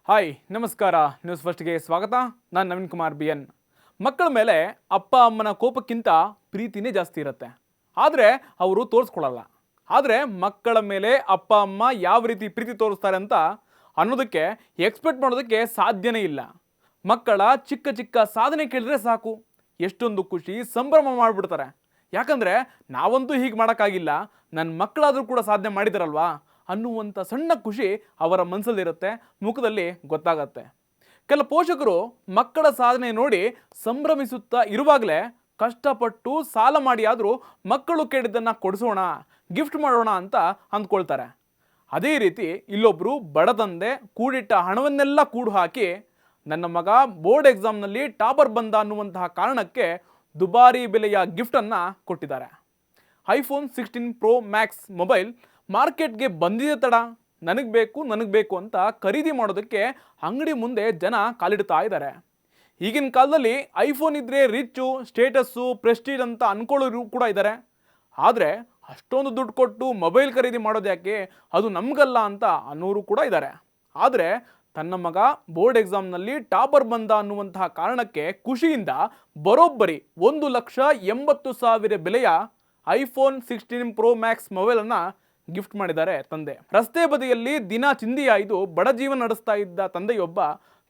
Hi ನಮಸ್ಕಾರ news ಫಸ್ಟ್ಗೆ ಸ್ವಾಗತ. ನಾನು ನವೀನ್ ಕುಮಾರ್ BN. ಮಕ್ಕಳ ಮೇಲೆ ಅಪ್ಪ ಅಮ್ಮನ ಕೋಪಕ್ಕಿಂತ ಪ್ರೀತಿನೇ ಜಾಸ್ತಿ ಇರುತ್ತೆ, ಆದರೆ ಅವರು ತೋರಿಸ್ಕೊಳ್ಳಲ್ಲ. ಆದರೆ ಮಕ್ಕಳ ಮೇಲೆ ಅಪ್ಪ ಅಮ್ಮ ಯಾವ ರೀತಿ ಪ್ರೀತಿ ತೋರಿಸ್ತಾರೆ ಅಂತ ಅನ್ನೋದಕ್ಕೆ ಎಕ್ಸ್ಪೆಕ್ಟ್ ಮಾಡೋದಕ್ಕೆ ಸಾಧ್ಯನೇ ಇಲ್ಲ. ಮಕ್ಕಳ ಚಿಕ್ಕ ಚಿಕ್ಕ ಸಾಧನೆ ಕೇಳಿದ್ರೆ ಸಾಕು, ಎಷ್ಟೊಂದು ಖುಷಿ ಸಂಭ್ರಮ ಮಾಡಿಬಿಡ್ತಾರೆ. ಯಾಕಂದರೆ ನಾವಂತೂ ಹೀಗೆ ಮಾಡೋಕ್ಕಾಗಿಲ್ಲ, ನನ್ನ ಮಕ್ಕಳಾದರೂ ಕೂಡ ಸಾಧನೆ ಮಾಡಿದಾರಲ್ವಾ ಅನ್ನುವಂಥ ಸಣ್ಣ ಖುಷಿ ಅವರ ಮನಸ್ಸಲ್ಲಿರುತ್ತೆ, ಮುಖದಲ್ಲಿ ಗೊತ್ತಾಗತ್ತೆ. ಕೆಲ ಪೋಷಕರು ಮಕ್ಕಳ ಸಾಧನೆ ನೋಡಿ ಸಂಭ್ರಮಿಸುತ್ತಾ ಇರುವಾಗಲೇ ಕಷ್ಟಪಟ್ಟು ಸಾಲ ಮಾಡಿ ಆದರೂ ಮಕ್ಕಳು ಕೇಳಿದ್ದನ್ನು ಕೊಡಿಸೋಣ, ಗಿಫ್ಟ್ ಮಾಡೋಣ ಅಂತ ಅಂದ್ಕೊಳ್ತಾರೆ. ಅದೇ ರೀತಿ ಇಲ್ಲೊಬ್ಬರು ಬಡ ತಂದೆ ಕೂಡಿಟ್ಟ ಹಣವನ್ನೆಲ್ಲ ಕೂಡು ಹಾಕಿ ನನ್ನ ಮಗ ಬೋರ್ಡ್ ಎಕ್ಸಾಮ್ನಲ್ಲಿ ಟಾಪರ್ ಬಂದ ಅನ್ನುವಂತಹ ಕಾರಣಕ್ಕೆ ದುಬಾರಿ ಬೆಲೆಯ ಗಿಫ್ಟನ್ನು ಕೊಟ್ಟಿದ್ದಾರೆ. iPhone 16 Pro Max ಮೊಬೈಲ್ ಮಾರ್ಕೆಟ್ಗೆ ಬಂದಿದೆ ತಡ, ನನಗೆ ಬೇಕು ಅಂತ ಖರೀದಿ ಮಾಡೋದಕ್ಕೆ ಅಂಗಡಿ ಮುಂದೆ ಜನ ಕಾಲಿಡ್ತಾ ಇದ್ದಾರೆ. ಈಗಿನ ಕಾಲದಲ್ಲಿ ಐಫೋನ್ ಇದ್ದರೆ ರಿಚ್ಚು, ಸ್ಟೇಟಸ್ಸು, ಪ್ರೆಸ್ಟೀಜ್ ಅಂತ ಅಂದ್ಕೊಳ್ಳೋರು ಕೂಡ ಇದ್ದಾರೆ. ಆದರೆ ಅಷ್ಟೊಂದು ದುಡ್ಡು ಕೊಟ್ಟು ಮೊಬೈಲ್ ಖರೀದಿ ಮಾಡೋದು ಯಾಕೆ, ಅದು ನಮಗಲ್ಲ ಅಂತ ಅನ್ನೋರು ಕೂಡ ಇದ್ದಾರೆ. ಆದರೆ ತನ್ನ ಮಗ ಬೋರ್ಡ್ ಎಕ್ಸಾಮ್ನಲ್ಲಿ ಟಾಪರ್ ಬಂದ ಅನ್ನುವಂತಹ ಕಾರಣಕ್ಕೆ ಖುಷಿಯಿಂದ ಬರೋಬ್ಬರಿ 1,80,000 ಬೆಲೆಯ iPhone 16 Pro Max ಮೊಬೈಲನ್ನು ಗಿಫ್ಟ್ ಮಾಡಿದ್ದಾರೆ ತಂದೆ. ರಸ್ತೆ ಬದಿಯಲ್ಲಿ ದಿನ ಚಿಂದಿಯಾಯ್ದು ಬಡ ಜೀವನ ನಡೆಸ್ತಾ ಇದ್ದ ತಂದೆಯೊಬ್ಬ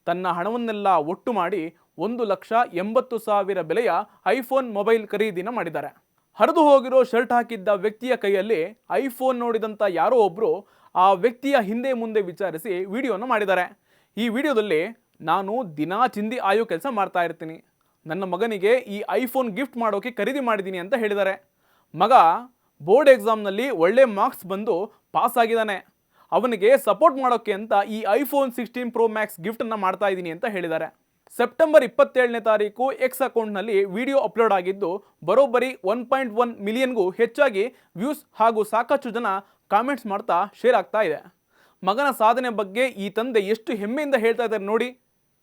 ತನ್ನ ಹಣವನ್ನೆಲ್ಲ ಒಟ್ಟು ಮಾಡಿ 1,80,000 ಬೆಲೆಯ ಐಫೋನ್ ಮೊಬೈಲ್ ಖರೀದಿನ ಮಾಡಿದ್ದಾರೆ. ಹರಿದು ಹೋಗಿರೋ ಶರ್ಟ್ ಹಾಕಿದ್ದ ವ್ಯಕ್ತಿಯ ಕೈಯಲ್ಲಿ ಐಫೋನ್ ನೋಡಿದಂಥ ಯಾರೋ ಒಬ್ಬರು ಆ ವ್ಯಕ್ತಿಯ ಹಿಂದೆ ಮುಂದೆ ವಿಚಾರಿಸಿ ವಿಡಿಯೋನ ಮಾಡಿದ್ದಾರೆ. ಈ ವಿಡಿಯೋದಲ್ಲಿ ನಾನು ದಿನ ಚಿಂದಿ ಆಯೋ ಕೆಲಸ ಮಾಡ್ತಾ ಇರ್ತೀನಿ, ನನ್ನ ಮಗನಿಗೆ ಈ ಐಫೋನ್ ಗಿಫ್ಟ್ ಮಾಡೋಕೆ ಖರೀದಿ ಮಾಡಿದ್ದೀನಿ ಅಂತ ಹೇಳಿದ್ದಾರೆ. ಮಗ ಬೋರ್ಡ್ ಎಕ್ಸಾಮ್ನಲ್ಲಿ ಒಳ್ಳೆ ಮಾರ್ಕ್ಸ್ ಬಂದು ಪಾಸ್ ಆಗಿದ್ದಾನೆ, ಅವನಿಗೆ ಸಪೋರ್ಟ್ ಮಾಡೋಕ್ಕೆ ಅಂತ ಈ iPhone 16 Pro Max ಗಿಫ್ಟನ್ನು ಮಾಡ್ತಾ ಇದ್ದೀನಿ ಅಂತ ಹೇಳಿದ್ದಾರೆ. ಸೆಪ್ಟೆಂಬರ್ 27ನೇ ತಾರೀಕು ಎಕ್ಸ್ ಅಕೌಂಟ್ನಲ್ಲಿ ವಿಡಿಯೋ ಅಪ್ಲೋಡ್ ಆಗಿದ್ದು ಬರೋಬ್ಬರಿ 1.1 ಮಿಲಿಯನ್ಗೂ ಹೆಚ್ಚಾಗಿ ವ್ಯೂಸ್ ಹಾಗೂ ಸಾಕಷ್ಟು ಜನ ಕಾಮೆಂಟ್ಸ್ ಮಾಡ್ತಾ ಶೇರ್ ಆಗ್ತಾ ಇದೆ. ಮಗನ ಸಾಧನೆ ಬಗ್ಗೆ ಈ ತಂದೆ ಎಷ್ಟು ಹೆಮ್ಮೆಯಿಂದ ಹೇಳ್ತಾ ಇದ್ದಾರೆ ನೋಡಿ.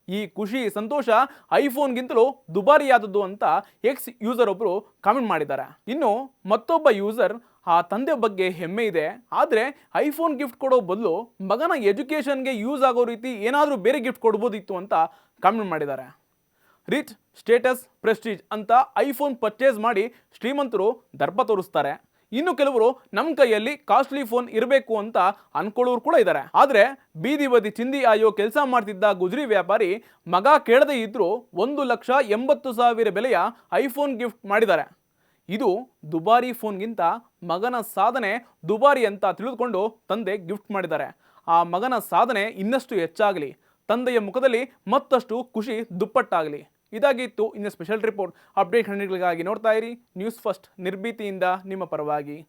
ಈ ಖುಷಿ ಸಂತೋಷ ಐಫೋನ್ಗಿಂತಲೂ ದುಬಾರಿಯಾದದ್ದು ಅಂತ ಎಕ್ಸ್ ಯೂಸರ್ ಒಬ್ಬರು ಕಾಮೆಂಟ್ ಮಾಡಿದ್ದಾರೆ. ಇನ್ನು ಮತ್ತೊಬ್ಬ ಯೂಸರ್ ಆ ತಂದೆ ಬಗ್ಗೆ ಹೆಮ್ಮೆ ಇದೆ, ಆದರೆ ಐಫೋನ್ ಗಿಫ್ಟ್ ಕೊಡೋ ಬದಲು ಮಗನ ಎಜುಕೇಷನ್ಗೆ ಯೂಸ್ ಆಗೋ ರೀತಿ ಏನಾದರೂ ಬೇರೆ ಗಿಫ್ಟ್ ಕೊಡ್ಬೋದಿತ್ತು ಅಂತ ಕಾಮೆಂಟ್ ಮಾಡಿದ್ದಾರೆ. ರಿಚ್, ಸ್ಟೇಟಸ್, ಪ್ರೆಸ್ಟೀಜ್ ಅಂತ ಐಫೋನ್ ಪರ್ಚೇಸ್ ಮಾಡಿ ಶ್ರೀಮಂತರು ದರ್ಪ ತೋರಿಸ್ತಾರೆ. ಇನ್ನು ಕೆಲವರು ನಮ್ಮ ಕೈಯಲ್ಲಿ ಕಾಸ್ಟ್ಲಿ ಫೋನ್ ಇರಬೇಕು ಅಂತ ಅನ್ಕೊಳ್ಳೋರು ಕೂಡ ಇದ್ದಾರೆ. ಆದರೆ ಬೀದಿ ಬದಿ ಚಿಂದಿ ಆಯೋ ಕೆಲಸ ಮಾಡ್ತಿದ್ದ ಗುಜರಿ ವ್ಯಾಪಾರಿ ಮಗ ಕೇಳದೇ ಇದ್ರೂ 1,80,000 ಬೆಲೆಯ ಐಫೋನ್ ಗಿಫ್ಟ್ ಮಾಡಿದ್ದಾರೆ. ಇದು ದುಬಾರಿ ಫೋನ್ಗಿಂತ ಮಗನ ಸಾಧನೆ ದುಬಾರಿ ಅಂತ ತಿಳಿದುಕೊಂಡು ತಂದೆ ಗಿಫ್ಟ್ ಮಾಡಿದ್ದಾರೆ. ಆ ಮಗನ ಸಾಧನೆ ಇನ್ನಷ್ಟು ಹೆಚ್ಚಾಗಲಿ, ತಂದೆಯ ಮುಖದಲ್ಲಿ ಮತ್ತಷ್ಟು ಖುಷಿ ದುಪ್ಪಟ್ಟಾಗಲಿ. ಇದಾಗಿತ್ತು ಇನ್ನು ಸ್ಪೆಷಲ್ ರಿಪೋರ್ಟ್. ಅಪ್ಡೇಟ್ ಹಂಡ್ರೆಡ್ಗಳಿಗಾಗಿ ನೋಡ್ತಾ ಇರಿ ನ್ಯೂಸ್ ಫಸ್ಟ್, ನಿರ್ಭೀತಿಯಿಂದ ನಿಮ್ಮ ಪರವಾಗಿ.